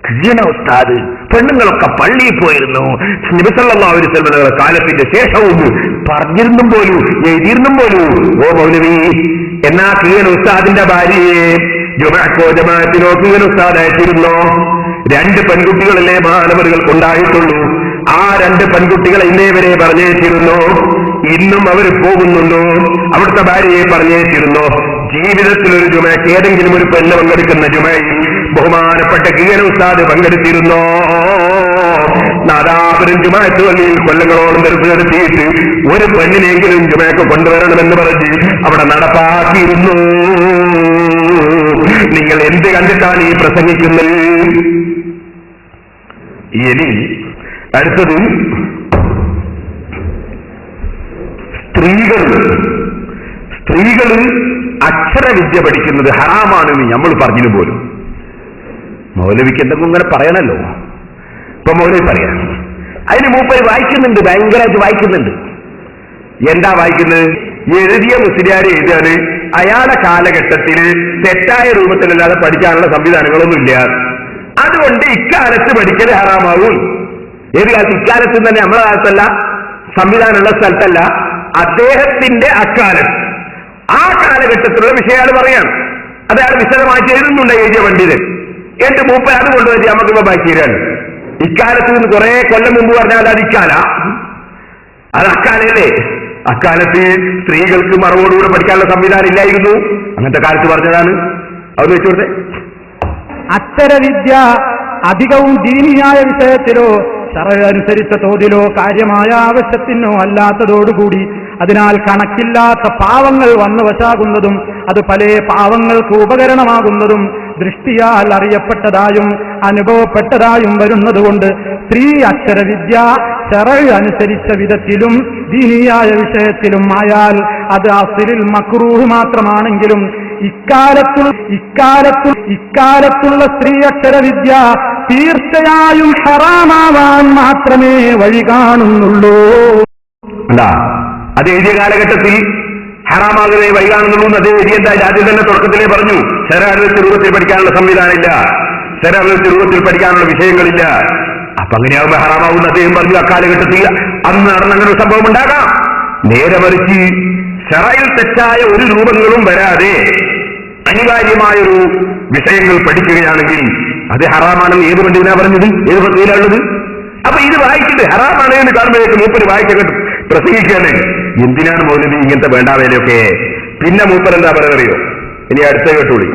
കീണ ഉസ്താദ്, പെണ്ണുങ്ങളൊക്കെ പള്ളിയിൽ പോയിരുന്നു. നബി സല്ലല്ലാഹു അലൈഹി വസല്ലമയുടെ കാലത്തിന്റെ ശേഷവും പറഞ്ഞിരുന്നും പോലും എഴുതിയിരുന്നും പോലും. ഓ മൗലവി, എന്നാ കീണ ഉസ്താദിന്റെ ഭാര്യയെ ജുമഅക്കോ ജമാഅത്തിനോ കീണ ഉസ്താദ് അയച്ചിരുന്നോ? 2 പെൺകുട്ടികളല്ലേ മാനവറുകൾക്ക് ഉണ്ടായിട്ടുള്ളൂ. ആ 2 പെൺകുട്ടികളെ ഇന്നേ വരെ പറഞ്ഞേച്ചിരുന്നു. ഇന്നും അവർ പോകുന്നുണ്ടോ? അവിടുത്തെ ഭാര്യയെ പറഞ്ഞേച്ചിരുന്നോ? ജീവിതത്തിൽ ഒരു ജുമയ്ക്ക് ഏതെങ്കിലും ഒരു പെണ്ണ് പങ്കെടുക്കുന്ന ജുമയിൽ ബഹുമാനപ്പെട്ട കീഴ ഉസ്താദ് പങ്കെടുത്തിരുന്നോ? നാദാപുരം ജുമാഅത്ത് പള്ളിയിൽ കൊല്ലങ്ങളോളം നിർത്തിയിട്ട് ഒരു പെണ്ണിനെങ്കിലും ജുമയ്ക്ക് കൊണ്ടുവരണമെന്ന് പറഞ്ഞ് അവിടെ നടപ്പാക്കിയിരുന്നു. നിങ്ങൾ എന്ത് കണ്ടിട്ടാണ് ഈ പ്രസംഗിക്കുന്നത്? ഇനി അടുത്തത്, സ്ത്രീകൾ അക്ഷരവിദ്യ പഠിക്കുന്നത് ഹറാമാണെന്ന് നമ്മൾ പറഞ്ഞു പോലും. മൗലവിക്ക് എന്തെങ്കിലും ഇങ്ങനെ പറയണല്ലോ. ഇപ്പൊ മൗലവി പറയാം, അതിന് മൂപ്പര് വായിക്കുന്നുണ്ട്, ഭയങ്കരമായിട്ട് വായിക്കുന്നുണ്ട്. എന്താ വായിക്കുന്നത്? എഴുതിയ മുസ്ലിയാരെ എഴുതിയാണ് അയാളുടെ കാലഘട്ടത്തിൽ തെറ്റായ രൂപത്തിലല്ലാതെ പഠിക്കാനുള്ള സംവിധാനങ്ങളൊന്നുമില്ല. അതുകൊണ്ട് ഇക്കാലത്ത് പഠിക്കൽ ഹറാമാവും. ഏത് കാലത്ത്? ഇക്കാലത്ത് തന്നെ, നമ്മളെ കാലത്തല്ല, സംവിധാനമുള്ള സ്ഥലത്തല്ല, അദ്ദേഹത്തിന്റെ അക്കാലത്ത്, ആ കാലഘട്ടത്തിലുള്ള വിഷയമാണ് പറയാൻ. അത് അയാൾ വിശദമാക്കി എഴുതുന്നുണ്ട് എഴുതിയ പണ്ഡിതൻ. എന്റെ മൂപ്പ അത് കൊണ്ടുവച്ച് നമുക്കിപ്പോ ബാക്കി തരാണ്. ഇക്കാലത്ത് നിന്ന് കുറെ കൊല്ലം മുമ്പ് പറഞ്ഞാൽ അത് ഇക്കാല, അത് അക്കാലല്ലേ? അക്കാലത്ത് സ്ത്രീകൾക്ക് മറവോടുകൂടെ പഠിക്കാനുള്ള സംവിധാനം ഇല്ലായിരുന്നു. അങ്ങനത്തെ കാലത്ത് പറഞ്ഞതാണ്. അത് വെച്ചോട്ടെ. അക്ഷരവിദ്യ അധികവും ദീനിയായ വിഷയത്തിലോ ശറഅ് അനുസരിച്ച തോതിലോ കാര്യമായ ആവശ്യത്തിനോ അല്ലാത്തതോടുകൂടി അതിനാൽ കണക്കില്ലാത്ത പാവങ്ങൾ വന്നു വശാകുന്നതും അത് പല പാവങ്ങൾക്ക് ഉപകരണമാകുന്നതും ദൃഷ്ടിയാൽ അറിയപ്പെട്ടതായും അനുഭവപ്പെട്ടതായും വരുന്നതുകൊണ്ട് സ്ത്രീ അക്ഷരവിദ്യ ശറഅ് അനുസരിച്ച വിധത്തിലും ദീനിയായ വിഷയത്തിലും ആയാൽ അത് അസ്ലിൽ മക്റൂഹ് മാത്രമാണെങ്കിലും ഇക്കാലത്തുള്ള സ്ത്രീ അക്ഷരവിദ്യ തീർച്ചയായും ഹറാമാവാൻ മാത്രമേ വഴി കാണുന്നുള്ളൂ. അത് എഴുതിയ കാലഘട്ടത്തിൽ ഹറാമാകുന്നേ വഴി കാണുന്നുള്ളൂ. അത് എഴുതിയ ആദ്യം തന്നെ തുടക്കത്തിലേ പറഞ്ഞു, ശരാനുസരിച്ച രൂപത്തിൽ പഠിക്കാനുള്ള സംവിധാനമില്ല, ശരാനുസരിച്ച രൂപത്തിൽ പഠിക്കാനുള്ള വിഷയങ്ങളില്ല. അപ്പൊ അങ്ങനെയാവുമ്പോ ഹറാമാകുന്ന അദ്ദേഹം പറഞ്ഞു. അക്കാലഘട്ടത്തിൽ അന്ന് നടന്ന അങ്ങനെ ഒരു സംഭവം ഉണ്ടാകാം. നേരെ മറിച്ച് ശറയിൽ തെറ്റായ ഒരു രൂപങ്ങളും വരാതെ അനിവാര്യമായൊരു വിഷയങ്ങൾ പഠിക്കുകയാണെങ്കിൽ അത് ഹറാമാണെന്ന് ഏത് പണ്ഡിതനാ പറഞ്ഞത്? ഏത് പണ്ഡിതനാണുള്ളത്? അപ്പൊ ഇത് വായിച്ചിട്ട് ഹറാമാണ് എന്ന് കാണുമ്പോഴേക്ക് മൂപ്പര് വായിച്ചൊക്കെ പ്രസംഗിക്കുകയാണ്. എന്തിനാണ് മൗലവി ഇങ്ങനത്തെ വേണ്ടാവേലൊക്കെ? പിന്നെ മൂപ്പർ എന്താ പറയുന്നറിയോ? ഇനി അടുത്ത കേട്ടോളി.